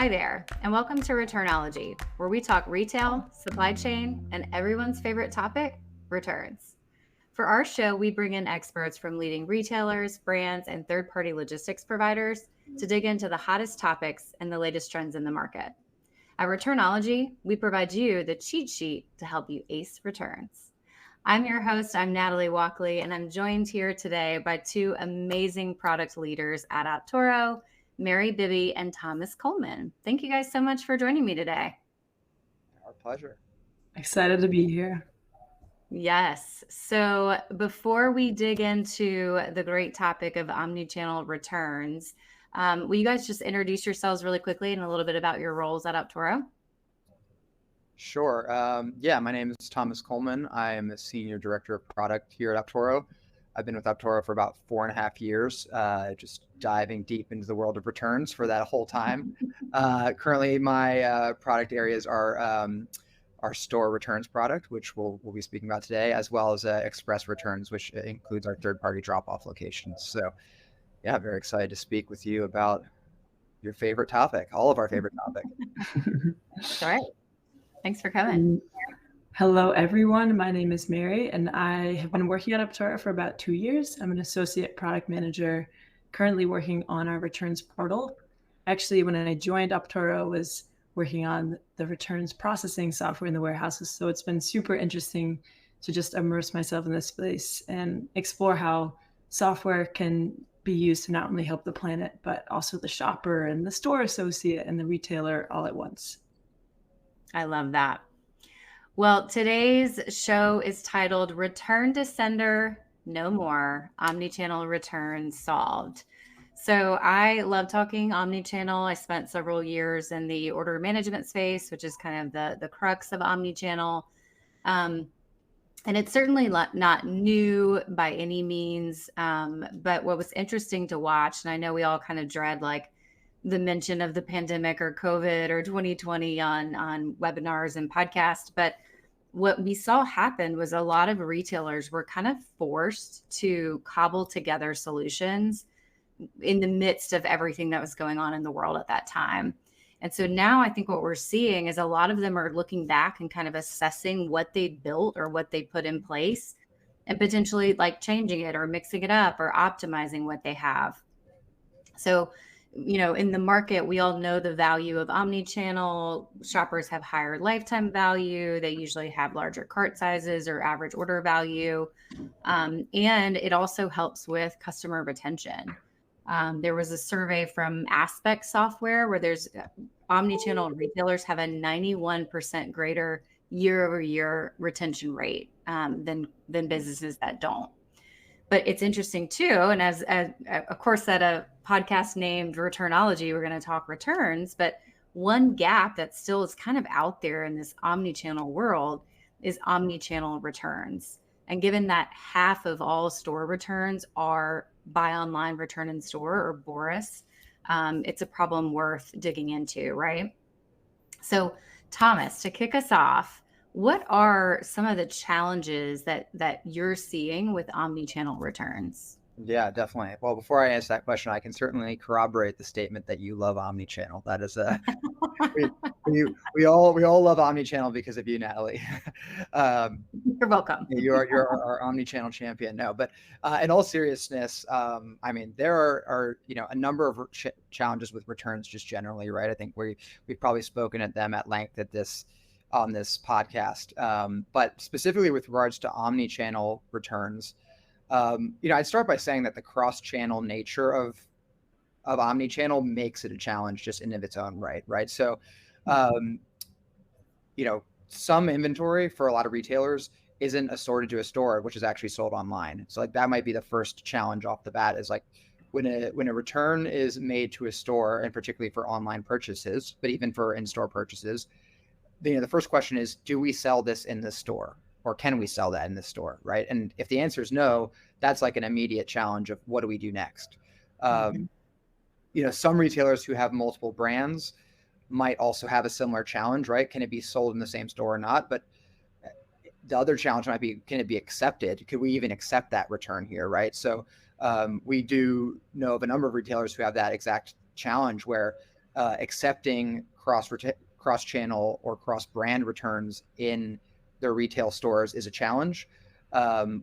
Hi there, and welcome to Returnology, where we talk retail, supply chain, and everyone's favorite topic, returns. For our show, we bring in experts from leading retailers, brands, and third-party logistics providers to dig into the hottest topics and the latest trends in the market. At Returnology, we provide you the cheat sheet to help you ace returns. I'm your host, I'm Natalie Walkley, and I'm joined here today by two amazing product leaders at Optoro, Mary Bibbey and Thomas Coleman. Thank you guys so much for joining me today. Our pleasure. Excited to be here. Yes. So before we dig into the great topic of omnichannel returns, will you guys just introduce yourselves really quickly and a little bit about your roles at Optoro? Sure. My name is Thomas Coleman. I am the Senior Director of Product here at Optoro. I've been with Optoro for about 4.5 years, just diving deep into the world of returns for that whole time. Currently, my product areas are our store returns product, which we'll be speaking about today, as well as express returns, which includes our third-party drop-off locations. So, yeah, very excited to speak with you about your favorite topic, all of our favorite topic. All right. Thanks for coming. Hello, everyone. My name is Mary, and I have been working at Optoro for about 2 years. I'm an associate product manager, currently working on our returns portal. Actually, when I joined Optoro, I was working on the returns processing software in the warehouses. So it's been super interesting to just immerse myself in this space and explore how software can be used to not only help the planet, but also the shopper and the store associate and the retailer all at once. I love that. Well, today's show is titled Return to Sender, No More, Omnichannel Returns Solved. So I love talking omnichannel. I spent several years in the order management space, which is kind of the crux of omnichannel. And it's certainly not new by any means. But what was interesting to watch, and I know we all kind of dread like the mention of the pandemic or COVID or 2020 on webinars and podcasts. But what we saw happen was a lot of retailers were kind of forced to cobble together solutions in the midst of everything that was going on in the world at that time. And so now I think what we're seeing is a lot of them are looking back and kind of assessing what they built or what they put in place and potentially like changing it or mixing it up or optimizing what they have. So, in the market, we all know the value of omnichannel. Shoppers have higher lifetime value. They usually have larger cart sizes or average order value. And it also helps with customer retention. There was a survey from Aspect Software where there's omnichannel retailers have a 91% greater year-over-year retention rate than businesses that don't. But it's interesting too, and as of course at a podcast named Returnology, we're going to talk returns. But one gap that still is kind of out there in this omnichannel world is omnichannel returns. And given that half of all store returns are buy online, return in store, or BORIS, it's a problem worth digging into, right? So, Thomas, to kick us off, what are some of the challenges that you're seeing with omnichannel returns? Yeah, definitely. Well, before I answer that question, I can certainly corroborate the statement that you love omnichannel. That is we all love omnichannel because of you, Natalie. You're welcome. You're our omnichannel champion. No, but in all seriousness, there are a number of challenges with returns just generally, right? I think we've probably spoken at them at length on this podcast, but specifically with regards to omnichannel returns. I'd start by saying that the cross-channel nature of omnichannel makes it a challenge just in of its own right? So, some inventory for a lot of retailers isn't assorted to a store, which is actually sold online. So like that might be the first challenge off the bat is like when a return is made to a store, and particularly for online purchases, but even for in-store purchases, the first question is, do we sell this in the store? Or can we sell that in the store, right? And if the answer is no, that's like an immediate challenge of what do we do next? Some retailers who have multiple brands might also have a similar challenge, right? Can it be sold in the same store or not? But the other challenge might be, can it be accepted? Could we even accept that return here, right? So we do know of a number of retailers who have that exact challenge where accepting cross-channel or cross-brand returns in their retail stores is a challenge,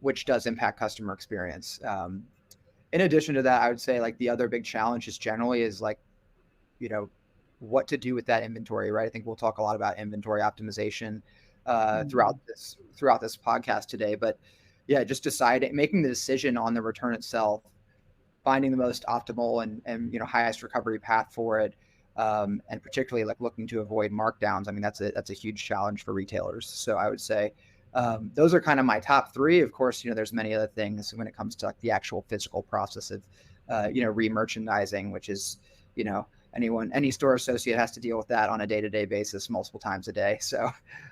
which does impact customer experience. In addition to that, I would say like the other big challenge just generally is like, what to do with that inventory, right? I think we'll talk a lot about inventory optimization throughout this podcast today. But yeah, just making the decision on the return itself, finding the most optimal and highest recovery path for it, and particularly like looking to avoid markdowns. I mean, that's a huge challenge for retailers. So I would say those are kind of my top three. Of course, there's many other things when it comes to like the actual physical process of re-merchandising, which is any store associate has to deal with that on a day-to-day basis multiple times a day. So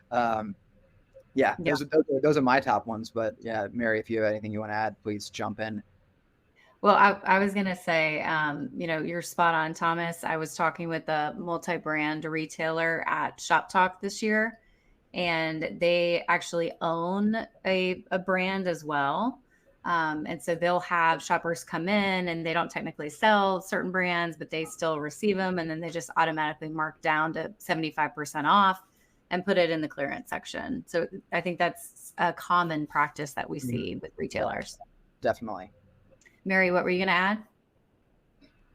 those are my top ones. But yeah, Mary, if you have anything you want to add, please jump in. Well, I was going to say, you're spot on, Thomas. I was talking with a multi-brand retailer at Shop Talk this year, and they actually own a brand as well. And so they'll have shoppers come in and they don't technically sell certain brands, but they still receive them. And then they just automatically mark down to 75% off and put it in the clearance section. So I think that's a common practice that we see with retailers. Definitely. Mary, what were you going to add?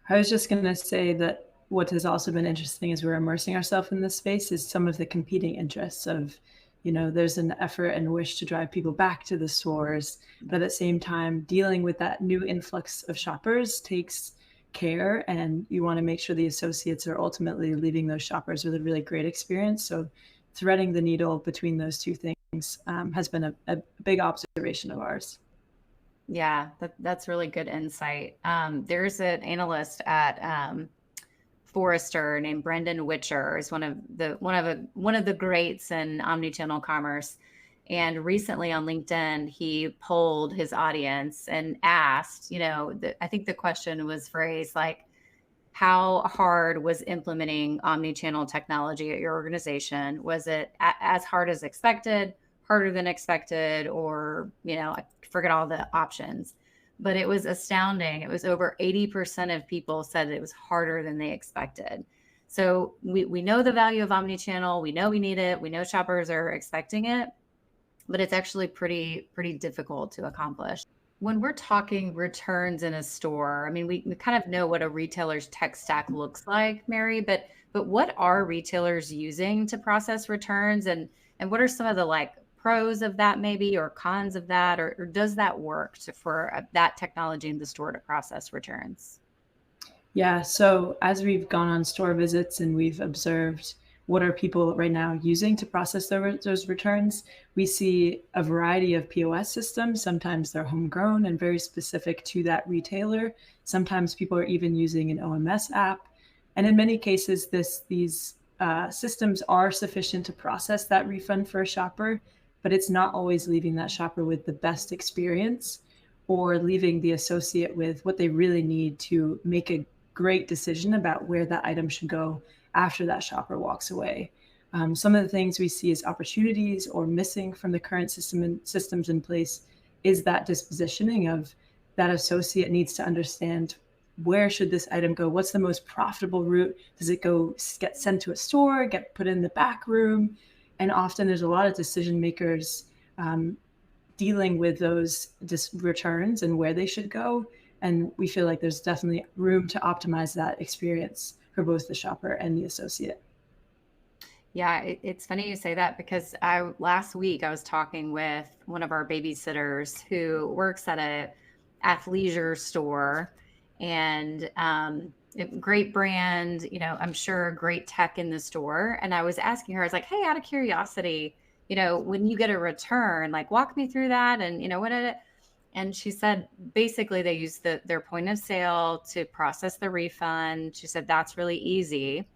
I was just going to say that what has also been interesting as we're immersing ourselves in this space is some of the competing interests of, there's an effort and wish to drive people back to the stores, but at the same time, dealing with that new influx of shoppers takes care, and you want to make sure the associates are ultimately leaving those shoppers with a really great experience. So threading the needle between those two things has been a big observation of ours. Yeah, that's really good insight. There's an analyst at Forrester named Brendan Witcher, is one of the greats in omnichannel commerce. And recently on LinkedIn, he polled his audience and asked, I think the question was phrased like, how hard was implementing omnichannel technology at your organization? Was it as hard as expected, harder than expected, or, I forget all the options? But it was astounding. It was over 80% of people said it was harder than they expected. So we know the value of omnichannel. We know we need it. We know shoppers are expecting it, but it's actually pretty difficult to accomplish. When we're talking returns in a store, I mean, we kind of know what a retailer's tech stack looks like, Mary, but what are retailers using to process returns, and what are some of the pros of that maybe, or cons of that, or does that work for that technology in the store to process returns? Yeah, so as we've gone on store visits and we've observed what are people right now using to process those returns, we see a variety of POS systems. Sometimes they're homegrown and very specific to that retailer. Sometimes people are even using an OMS app. And in many cases, these systems are sufficient to process that refund for a shopper, but it's not always leaving that shopper with the best experience or leaving the associate with what they really need to make a great decision about where that item should go after that shopper walks away. Some of the things we see as opportunities or missing from the current systems in place is that dispositioning of that associate needs to understand, where should this item go? What's the most profitable route? Does it get sent to a store, get put in the back room? And often there's a lot of decision makers dealing with those returns and where they should go. And we feel like there's definitely room to optimize that experience for both the shopper and the associate. Yeah, it's funny you say that, because last week I was talking with one of our babysitters who works at a athleisure store, and great brand, I'm sure great tech in the store. And I was asking her, I was like, hey, out of curiosity, when you get a return, walk me through that. And, what did it? And she said, basically they use their point of sale to process the refund. She said, that's really easy.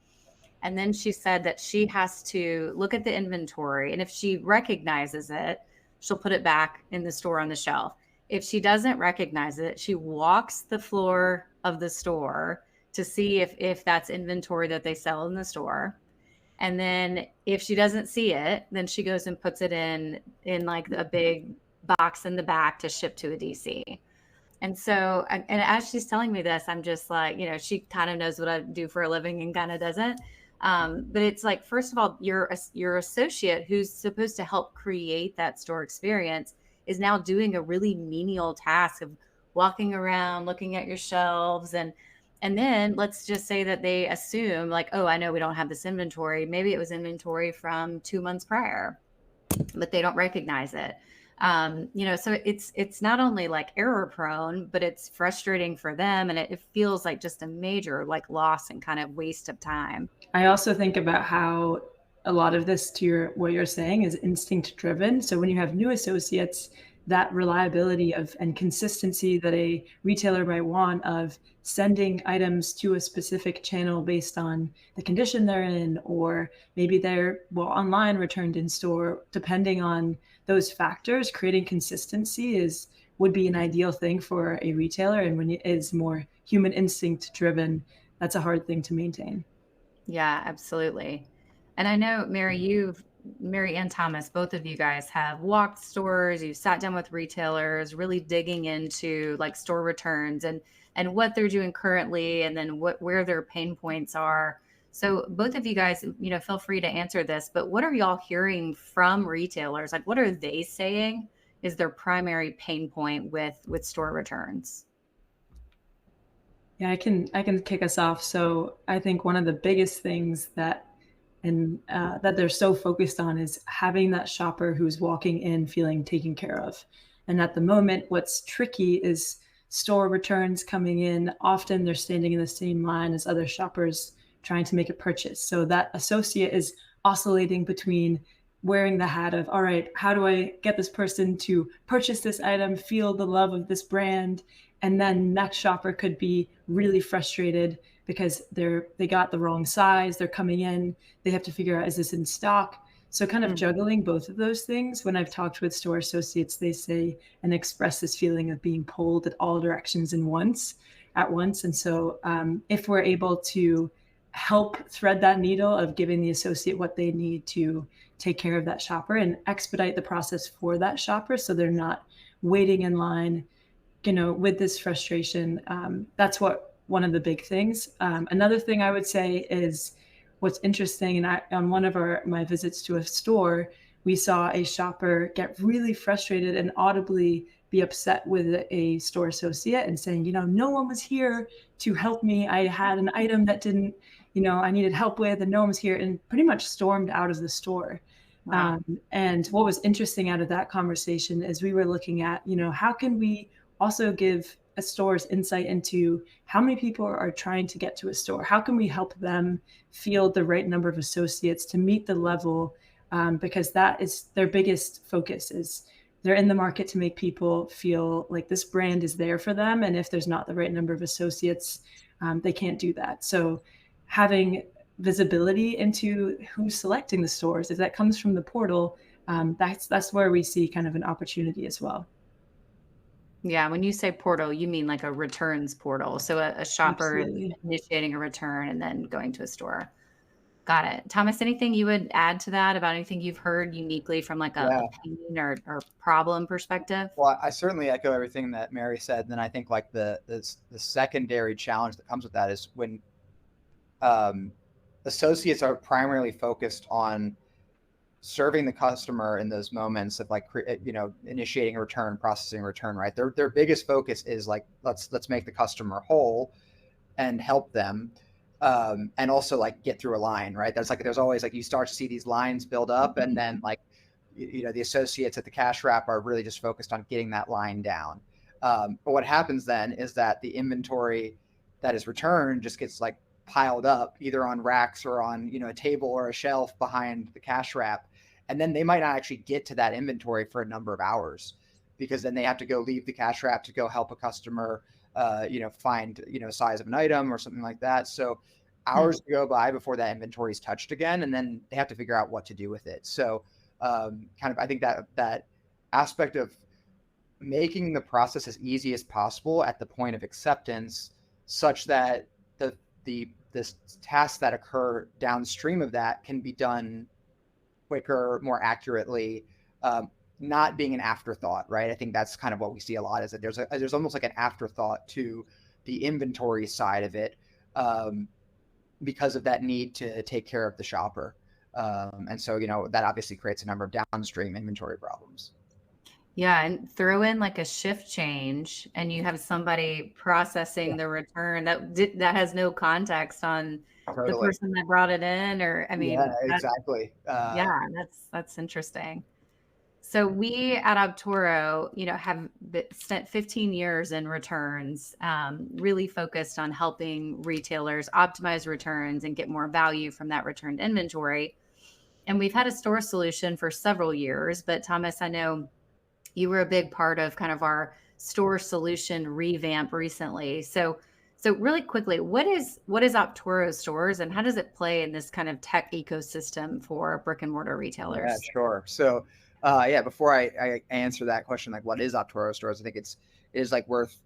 And then she said that she has to look at the inventory, and if she recognizes it, she'll put it back in the store on the shelf. If she doesn't recognize it, she walks the floor of the store to see if that's inventory that they sell in the store. And then if she doesn't see it, then she goes and puts it in a big box in the back to ship to a DC. And so, and as she's telling me this, I'm just like, she kind of knows what I do for a living and kind of doesn't. But it's like, first of all, your associate who's supposed to help create that store experience is now doing a really menial task of walking around, looking at your shelves, and then let's just say that they assume like, oh, I know we don't have this inventory. Maybe it was inventory from 2 months prior, but they don't recognize it. So it's not only like error prone, but it's frustrating for them, and it feels like just a major like loss and kind of waste of time. I also think about how a lot of this, to what you're saying, is instinct driven. So when you have new associates, that reliability of and consistency that a retailer might want of sending items to a specific channel based on the condition they're in, or maybe they're online, returned in store, depending on those factors, creating consistency would be an ideal thing for a retailer. And when it is more human instinct driven, that's a hard thing to maintain. Yeah, absolutely. And I know, Mary and Thomas, both of you guys have walked stores, you've sat down with retailers, really digging into like store returns and what they're doing currently, and then where their pain points are. So both of you guys, feel free to answer this, but what are y'all hearing from retailers? Like, what are they saying is their primary pain point with store returns? Yeah, I can kick us off. So I think one of the biggest things that they're so focused on is having that shopper who's walking in feeling taken care of. And at the moment, what's tricky is store returns coming in. Often they're standing in the same line as other shoppers trying to make a purchase. So that associate is oscillating between wearing the hat of, all right, how do I get this person to purchase this item, feel the love of this brand? And then next shopper could be really frustrated because they got the wrong size, they're coming in, they have to figure out, is this in stock? So kind of juggling both of those things. When I've talked with store associates, they say and express this feeling of being pulled at all directions at once. And so if we're able to help thread that needle of giving the associate what they need to take care of that shopper and expedite the process for that shopper so they're not waiting in line, with this frustration, that's one of the big things. Another thing I would say is what's interesting, and on one of my visits to a store, we saw a shopper get really frustrated and audibly be upset with a store associate and saying, no one was here to help me. I had an item that didn't, I needed help with, and no one was here, and pretty much stormed out of the store. Wow. And what was interesting out of that conversation is we were looking at, how can we also give a store's insight into how many people are trying to get to a store? How can we help them field the right number of associates to meet the level? Because that is their biggest focus, is they're in the market to make people feel like this brand is there for them. And if there's not the right number of associates, they can't do that. So having visibility into who's selecting the stores, if that comes from the portal, that's where we see kind of an opportunity as well. Yeah, when you say portal, you mean like a returns portal. So a shopper is Absolutely. initiating a return and then going to a store. Got it. Thomas, anything you would add to that about anything you've heard uniquely from like a Yeah. pain or problem perspective? Well, I certainly echo everything that Mary said. And then I think like the secondary challenge that comes with that is when associates are primarily focused on serving the customer in those moments of like, initiating a return, processing a return, right? Their biggest focus is like, let's make the customer whole and help them. And also like get through a line, right? There's always like, you start to see these lines build up, and then like, the associates at the cash wrap are really just focused on getting that line down. But what happens then is that the inventory that is returned just gets like piled up either on racks or on, a table or a shelf behind the cash wrap. And then they might not actually get to that inventory for a number of hours, because then they have to go leave the cash wrap to go help a customer, find, size of an item or something like that. So hours go by before that inventory is touched again, and then they have to figure out what to do with it. So I think that aspect of making the process as easy as possible at the point of acceptance, such that the tasks that occur downstream of that can be done quicker, more accurately, not being an afterthought, right? I think that's kind of what we see a lot, is that there's almost like an afterthought to the inventory side of it, because of that need to take care of the shopper. And so, that obviously creates a number of downstream inventory problems. Yeah, and throw in like a shift change, and you have somebody processing the return that has no context on the Totally. person that brought it in, or I mean, Yeah, exactly. yeah, that's interesting. So we at Optoro, have spent 15 years in returns, really focused on helping retailers optimize returns and get more value from that returned inventory. And we've had a store solution for several years, but Thomas, I know you were a big part of kind of our store solution revamp recently. So really quickly, what is Optoro stores, and how does it play in this kind of tech ecosystem for brick and mortar retailers? Yeah, sure. So, before I answer that question, like what is Optoro stores, I think it is like worth,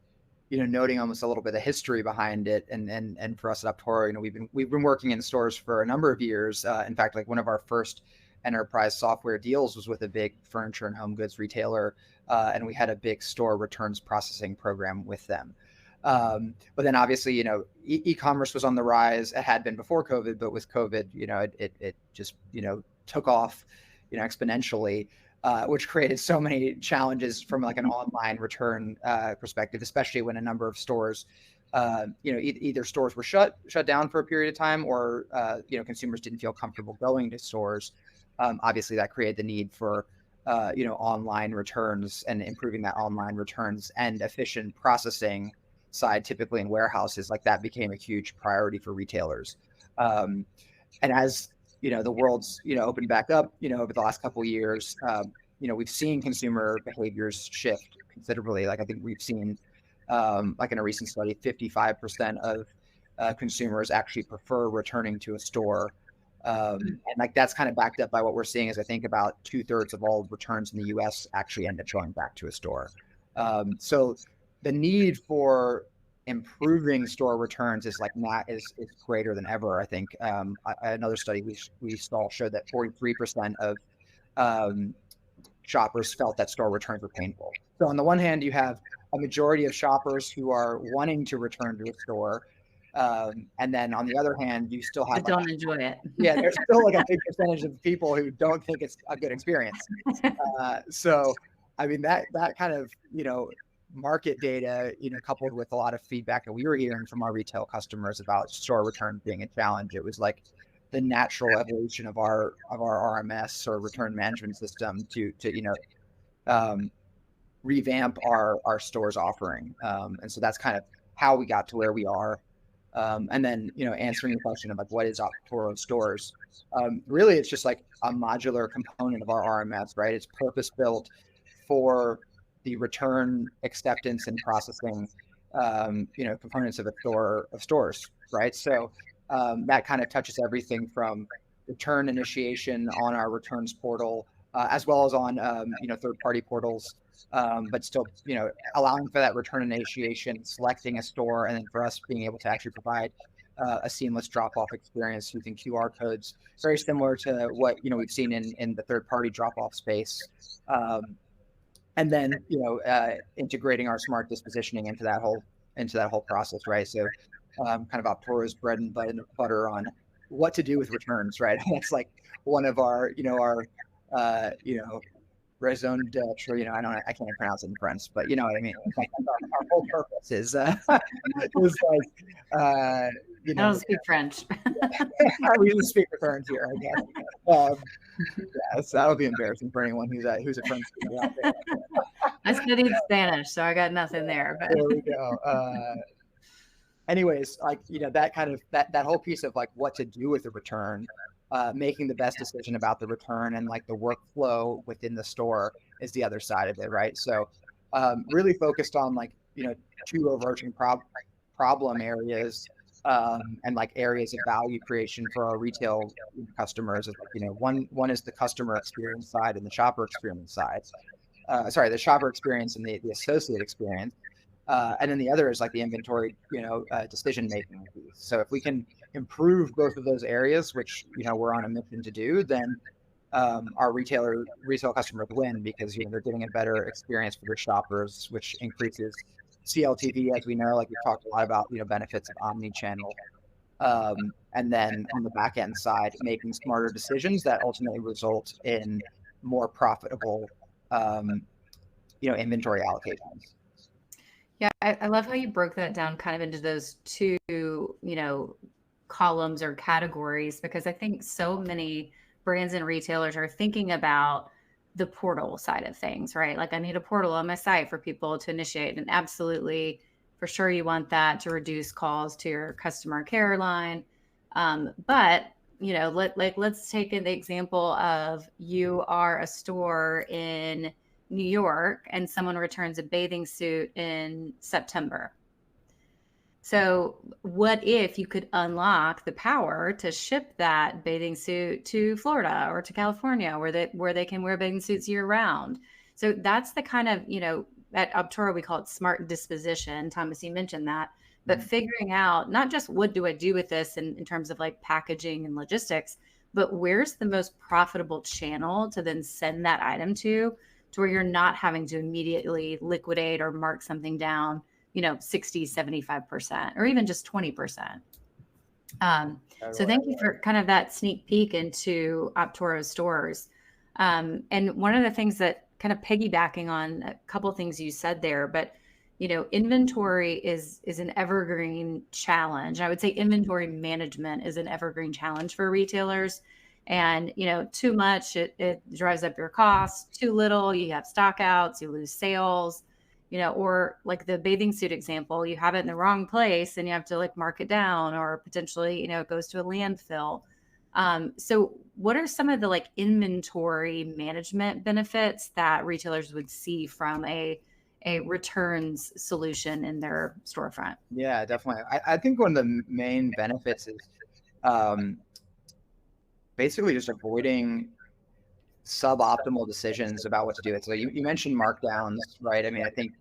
noting almost a little bit of history behind it. And for us at Optoro, we've been working in stores for a number of years. In fact, like one of our first enterprise software deals was with a big furniture and home goods retailer, and we had a big store returns processing program with them. But then obviously, e-commerce was on the rise. It had been before COVID, but with COVID, it just, took off, exponentially, which created so many challenges from like an online return perspective, especially when a number of stores, either stores were shut down for a period of time, or consumers didn't feel comfortable going to stores. Obviously, that created the need for online returns, and improving that online returns and efficient processing side, typically in warehouses, like that became a huge priority for retailers. And as the world's opened back up, over the last couple of years, we've seen consumer behaviors shift considerably. Like I think we've seen, like in a recent study, 55% of consumers actually prefer returning to a store. And like that's kind of backed up by what we're seeing, is I think about 2/3 of all returns in the US actually end up going back to a store. So the need for improving store returns is greater than ever. I think another study we saw showed that 43% of shoppers felt that store returns were painful. So on the one hand, you have a majority of shoppers who are wanting to return to a store. And then on the other hand, you still have don't enjoy it. Yeah, there's still like a big percentage of people who don't think it's a good experience. So, I mean, that kind of, market data, coupled with a lot of feedback that we were hearing from our retail customers about store return being a challenge, it was like the natural evolution of our RMS, or return management system, to revamp our stores offering. And so that's kind of how we got to where we are. And then, answering the question of like, what is Optoro stores? Really, it's just like a modular component of our RMS, right? It's purpose built for the return acceptance and processing, components of stores, right? So that kind of touches everything from return initiation on our returns portal, as well as on, third-party portals. But still, allowing for that return initiation, selecting a store, and then for us being able to actually provide a seamless drop-off experience using QR codes, very similar to what we've seen in the third-party drop-off space. And then integrating our smart dispositioning into that whole process, right? So kind of Optoro's bread and butter on what to do with returns, right? That's like one of our raison d'etre, I can't pronounce it in French, but you know what I mean. Like our whole purpose is like, I don't speak French. We just speak returns here, I guess. Yeah, so that would be embarrassing for anyone who's a French speaker out there. I studied Spanish, so I got nothing there. But. There we go. Anyways, like that kind of that whole piece of like what to do with the return. Making the best decision about the return and like the workflow within the store is the other side of it, right? So really focused on like, two overarching problem areas, and like areas of value creation for our retail customers. Is like, one is the customer experience side and the shopper experience side. The shopper experience and the associate experience. And then the other is like the inventory, decision-making piece. So if we can improve both of those areas, which, we're on a mission to do, then our resale customers win because they're getting a better experience for their shoppers, which increases CLTV, as we know. Like we've talked a lot about benefits of omnichannel. And then on the back end side, making smarter decisions that ultimately result in more profitable inventory allocations. Yeah, I love how you broke that down kind of into those two, columns or categories, because I think so many brands and retailers are thinking about the portal side of things, right? Like I need a portal on my site for people to initiate. And absolutely, for sure, you want that to reduce calls to your customer care line. But let's take the example of you are a store in New York and someone returns a bathing suit in September. So what if you could unlock the power to ship that bathing suit to Florida or to California where they can wear bathing suits year round? So that's the kind of, at Optoro, we call it smart disposition. Thomas, you mentioned that, but figuring out not just what do I do with this in terms of like packaging and logistics, but where's the most profitable channel to then send that item to where you're not having to immediately liquidate or mark something down 60, 75%, or even just 20%. So thank you for kind of that sneak peek into Optoro stores. And one of the things that kind of piggybacking on a couple of things you said there, but inventory is an evergreen challenge. I would say inventory management is an evergreen challenge for retailers. And, too much, it drives up your costs. Too little, you have stock outs, you lose sales. Or like the bathing suit example, you have it in the wrong place and you have to like mark it down, or potentially, it goes to a landfill. So what are some of the like inventory management benefits that retailers would see from a returns solution in their storefront? Yeah, definitely. I think one of the main benefits is basically just avoiding suboptimal decisions about what to do. So you mentioned markdowns, right? I mean, I think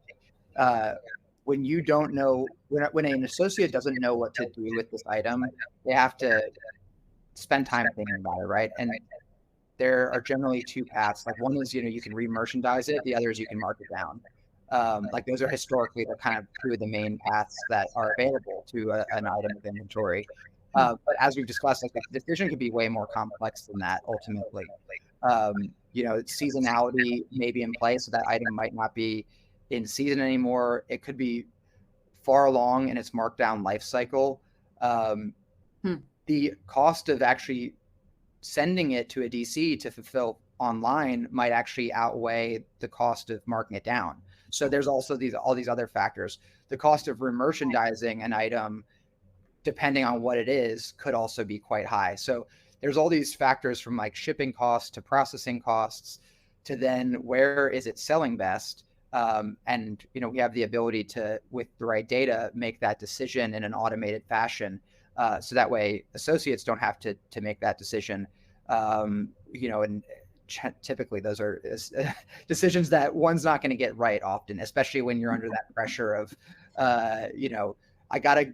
when you don't know, when an associate doesn't know what to do with this item, they have to spend time thinking about it, right? And there are generally two paths. Like one is, you can re-merchandise it. The other is you can mark it down. Like those are historically the kind of two of the main paths that are available to an item of inventory. But as we've discussed, like the decision can be way more complex than that ultimately. Seasonality may be in place, so that item might not be in season anymore. It could be far along in its markdown life cycle. The cost of actually sending it to a DC to fulfill online might actually outweigh the cost of marking it down. So there's also all these other factors. The cost of remerchandising an item, depending on what it is, could also be quite high. So there's all these factors from like shipping costs to processing costs to then where is it selling best? And we have the ability to, with the right data, make that decision in an automated fashion. So that way associates don't have to make that decision. And typically those are decisions that one's not going to get right often, especially when you're under that pressure of, I got to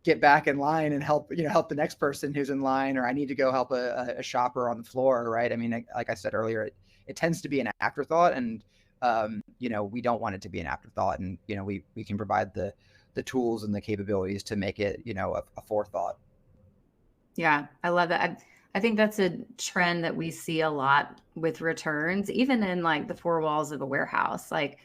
get back in line and help the next person who's in line, or I need to go help a shopper on the floor, right? I mean, like I said earlier, it tends to be an afterthought, and we don't want it to be an afterthought, and we can provide the tools and the capabilities to make it a forethought. Yeah, I love that. I think that's a trend that we see a lot with returns, even in like the four walls of a warehouse. Like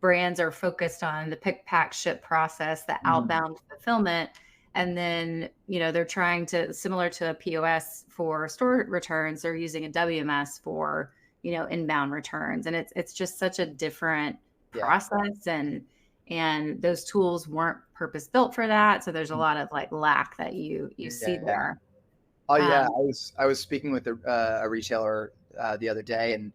brands are focused on the pick, pack, ship process, the outbound fulfillment. And then, they're trying to, similar to a POS for store returns, they're using a WMS for, inbound returns. And it's just such a different process. And those tools weren't purpose built for that. So there's a lot of like lack that you see there. Oh yeah. I was speaking with a retailer the other day, and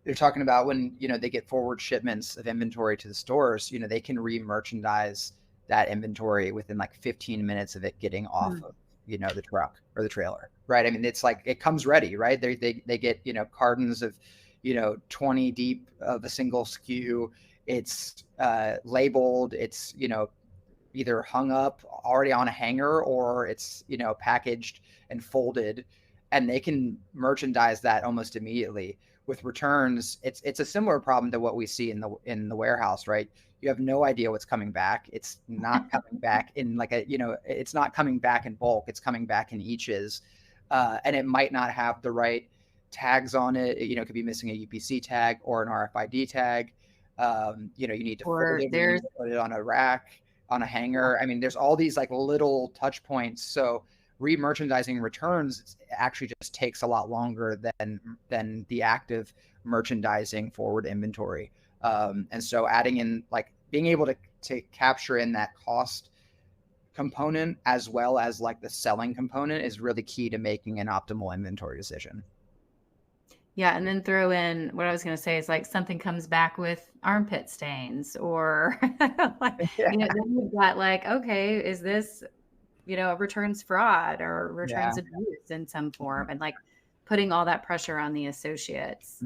they're talking about when, they get forward shipments of inventory to the stores, they can re-merchandise that inventory within like 15 minutes of it getting off of, the truck or the trailer, right? I mean, it's like, it comes ready, right? They get, cartons of, 20 deep of a single SKU. It's labeled, it's, either hung up already on a hanger, or it's, packaged and folded. and they can merchandise that almost immediately. With returns, it's a similar problem to what we see in the warehouse, right? You have no idea what's coming back. It's not coming back in like it's not coming back in bulk. It's coming back in eaches, and it might not have the right tags on it. It could be missing a UPC tag or an RFID tag. You need to fold it, you need to put it on a rack, on a hanger. I mean, there's all these like little touch points. So re-merchandising returns actually just takes a lot longer than the active merchandising forward inventory. And so adding in, like, being able to capture in that cost component as well as like the selling component is really key to making an optimal inventory decision. Yeah, and then throw in what I was going to say is like something comes back with armpit stains or then you've got like, okay, is this, a returns fraud or returns abuse in some form, and like putting all that pressure on the associates.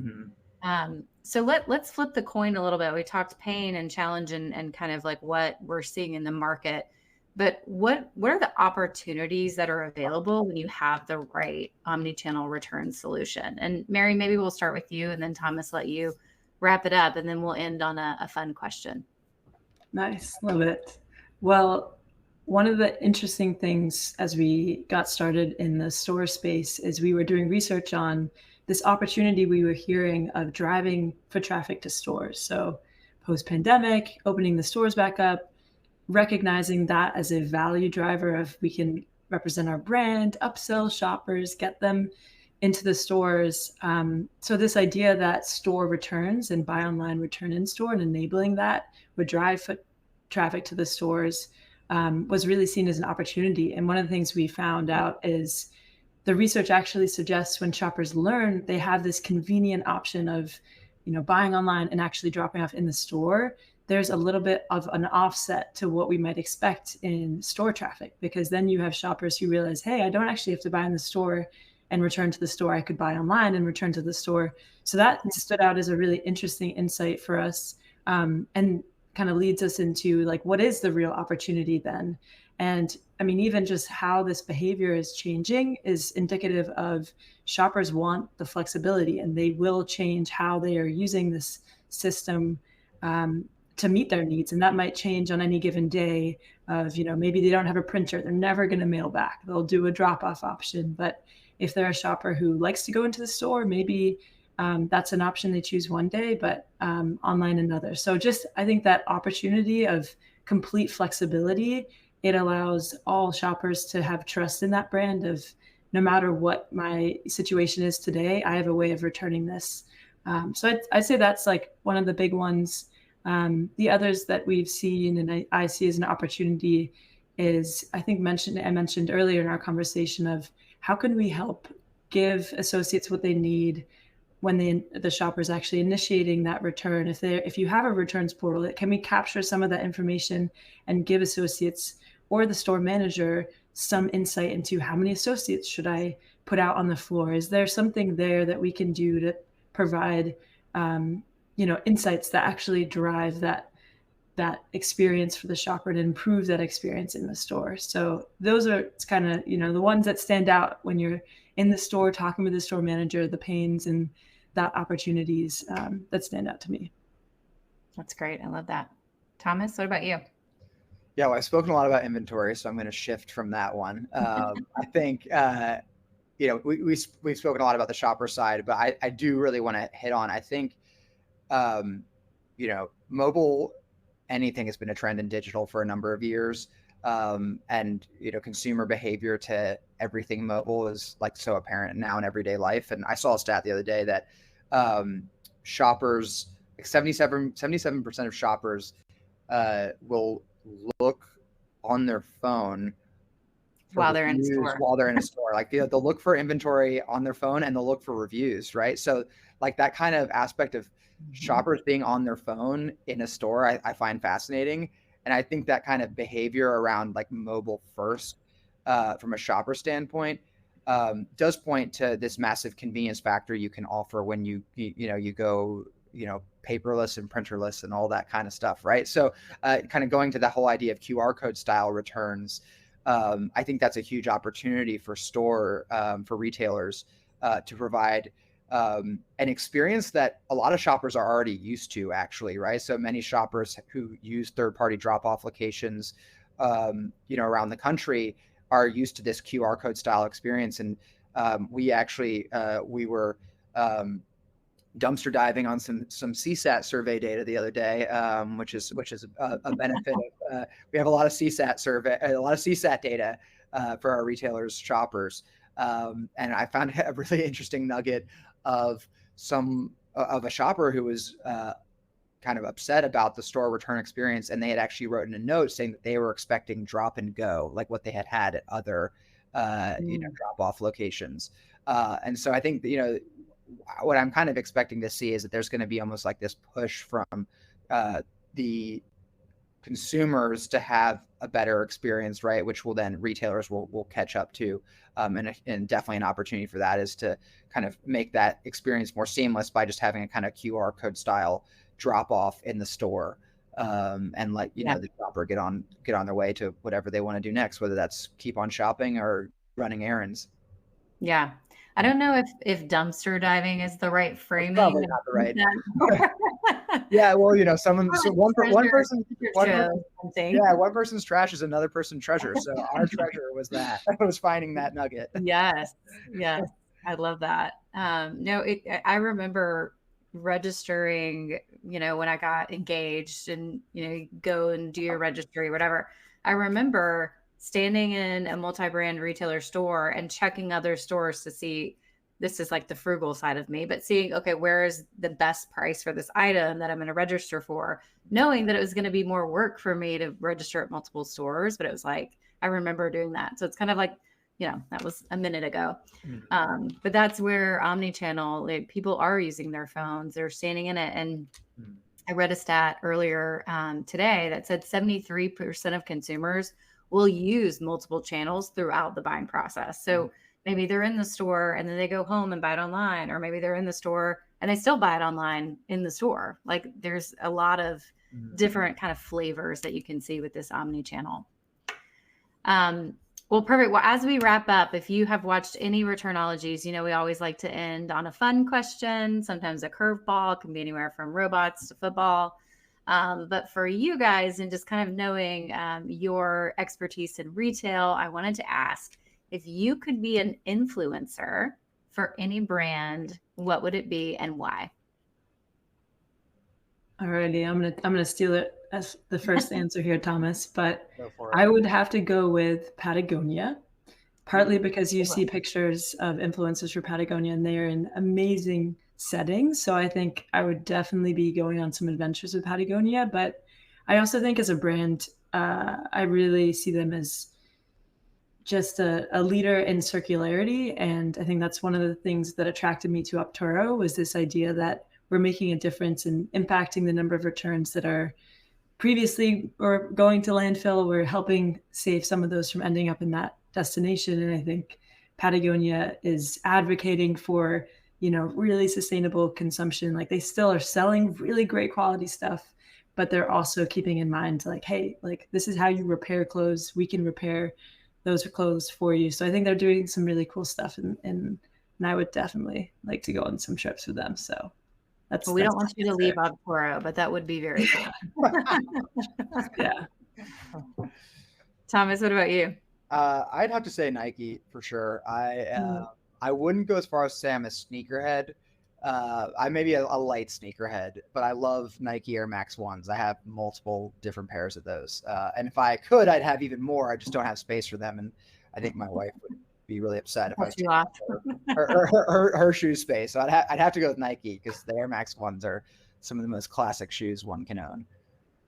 So let's flip the coin a little bit. We talked pain and challenge and kind of like what we're seeing in the market. But what are the opportunities that are available when you have the right omnichannel return solution? And Mary, maybe we'll start with you, and then Thomas, let you wrap it up, and then we'll end on a fun question. Nice. Love it. Well, one of the interesting things as we got started in the store space is we were doing research on this opportunity we were hearing of driving foot traffic to stores. So post-pandemic, opening the stores back up, recognizing that as a value driver of we can represent our brand, upsell shoppers, get them into the stores. So this idea that store returns and buy online, return in store, and enabling that would drive foot traffic to the stores was really seen as an opportunity. And one of the things we found out is the research actually suggests when shoppers learn, they have this convenient option of, buying online and actually dropping off in the store. There's a little bit of an offset to what we might expect in store traffic, because then you have shoppers who realize, hey, I don't actually have to buy in the store and return to the store. I could buy online and return to the store. So that stood out as a really interesting insight for us, and kind of leads us into like, what is the real opportunity then? And I mean, even just how this behavior is changing is indicative of shoppers want the flexibility, and they will change how they are using this system to meet their needs. And that might change on any given day of, maybe they don't have a printer. They're never going to mail back. They'll do a drop-off option. But if they're a shopper who likes to go into the store, maybe that's an option they choose one day, but online another. So just, I think that opportunity of complete flexibility, it allows all shoppers to have trust in that brand of no matter what my situation is today, I have a way of returning this. So I'd say that's like one of the big ones. The others that we've seen and I see as an opportunity is, I think I mentioned earlier in our conversation of how can we help give associates what they need when the shopper is actually initiating that return. If you have a returns portal, can we capture some of that information and give associates or the store manager some insight into how many associates should I put out on the floor? Is there something there that we can do to provide insights that actually drive that experience for the shopper and improve that experience in the store? So those are kind of, the ones that stand out when you're in the store talking with the store manager, the pains and that opportunities that stand out to me. That's great. I love that. Thomas, what about you? Yeah, well, I've spoken a lot about inventory, so I'm going to shift from that one. I think, we've spoken a lot about the shopper side, but I do really want to hit on, I think, mobile, anything has been a trend in digital for a number of years. And, consumer behavior to everything mobile is like so apparent now in everyday life. And I saw a stat the other day that shoppers, like 77% of shoppers will look on their phone while they're in a store. While they're in a store. Like they'll look for inventory on their phone and they'll look for reviews, right? So like that kind of aspect of shoppers being on their phone in a store, I find fascinating. And I think that kind of behavior around like mobile first from a shopper standpoint does point to this massive convenience factor you can offer when you go, paperless and printerless and all that kind of stuff, right? So kind of going to the whole idea of QR code style returns, I think that's a huge opportunity for retailers to provide an experience that a lot of shoppers are already used to, actually, right? So many shoppers who use third-party drop-off locations, around the country are used to this QR code style experience. And we were dumpster diving on some CSAT survey data the other day, which is a benefit of we have a lot of CSAT data for our retailers shoppers, and I found a really interesting nugget of a shopper who was kind of upset about the store return experience, and they had actually written a note saying that they were expecting drop and go, like what they had at other drop off locations, and so I think what I'm kind of expecting to see is that there's going to be almost like this push from the consumers to have a better experience, right? Which will then retailers will catch up to. And definitely an opportunity for that is to kind of make that experience more seamless by just having a kind of QR code style drop off in the store. And let the shopper get on their way to whatever they want to do next, whether that's keep on shopping or running errands. Yeah. I don't know if dumpster diving is the right framing. Probably not the right. Yeah, well, one person's trash is another person's treasure. So our treasure was was finding that nugget. Yes. I love that. I remember registering, when I got engaged and, go and do your registry, whatever. I remember standing in a multi-brand retailer store and checking other stores to see, this is like the frugal side of me, but seeing, okay, where is the best price for this item that I'm going to register for, knowing that it was going to be more work for me to register at multiple stores. But it was like, I remember doing that. So it's kind of like, that was a minute ago. But that's where omnichannel, people are using their phones, they're standing in it. And I read a stat earlier today that said 73% of consumers will use multiple channels throughout the buying process. So maybe they're in the store and then they go home and buy it online, or maybe they're in the store and they still buy it online in the store. Like there's a lot of different kind of flavors that you can see with this omni-channel. Well, perfect. Well, as we wrap up, if you have watched any Returnologies, we always like to end on a fun question, sometimes a curveball, can be anywhere from robots to football. But for you guys, and just kind of knowing your expertise in retail, I wanted to ask, if you could be an influencer for any brand, what would it be and why? Alrighty, I'm gonna steal it as the first answer here, Thomas. But I would have to go with Patagonia, partly because you see pictures of influencers for Patagonia and they're in amazing settings. So I think I would definitely be going on some adventures with Patagonia. But I also think as a brand, I really see them as just a leader in circularity. And I think that's one of the things that attracted me to Optoro, was this idea that we're making a difference in impacting the number of returns that are previously or going to landfill. We're helping save some of those from ending up in that destination. And I think Patagonia is advocating for, really sustainable consumption. Like they still are selling really great quality stuff, but they're also keeping in mind like, hey, like this is how you repair clothes. We can repair those clothes for you. So I think they're doing some really cool stuff, and I would definitely like to go on some trips with them. So we don't want you to leave Optoro, but that would be very cool. Yeah. Thomas, what about you? I'd have to say Nike for sure. I wouldn't go as far as say I'm a sneakerhead. I may be a light sneakerhead, but I love Nike Air Max 1s. I have multiple different pairs of those. And if I could, I'd have even more. I just don't have space for them. And I think my wife would be really upset if I took her shoe space. So I'd have to go with Nike, because the Air Max 1s are some of the most classic shoes one can own.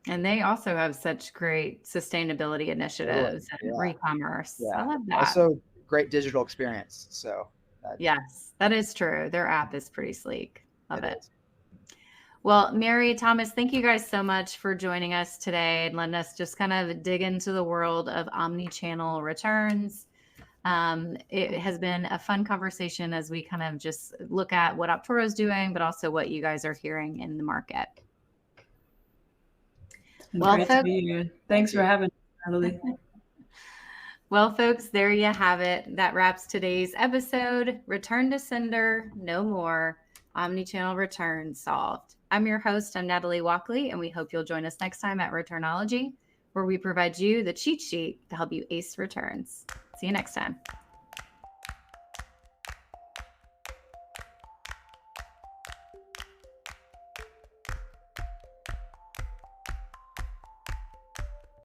And they also have such great sustainability initiatives and e-commerce. Yeah. I love that. Also great digital experience. So yes, that is true. Their app is pretty sleek. Love it. Well, Mary, Thomas, thank you guys so much for joining us today and letting us just kind of dig into the world of omni-channel returns. It has been a fun conversation as we kind of just look at what Optoro is doing, but also what you guys are hearing in the market. Well, great to be here. Thanks for having me, Natalie. Well, folks, there you have it. That wraps today's episode. Return to sender, no more. Omnichannel returns solved. I'm your host. I'm Natalie Walkley, and we hope you'll join us next time at Returnology, where we provide you the cheat sheet to help you ace returns. See you next time.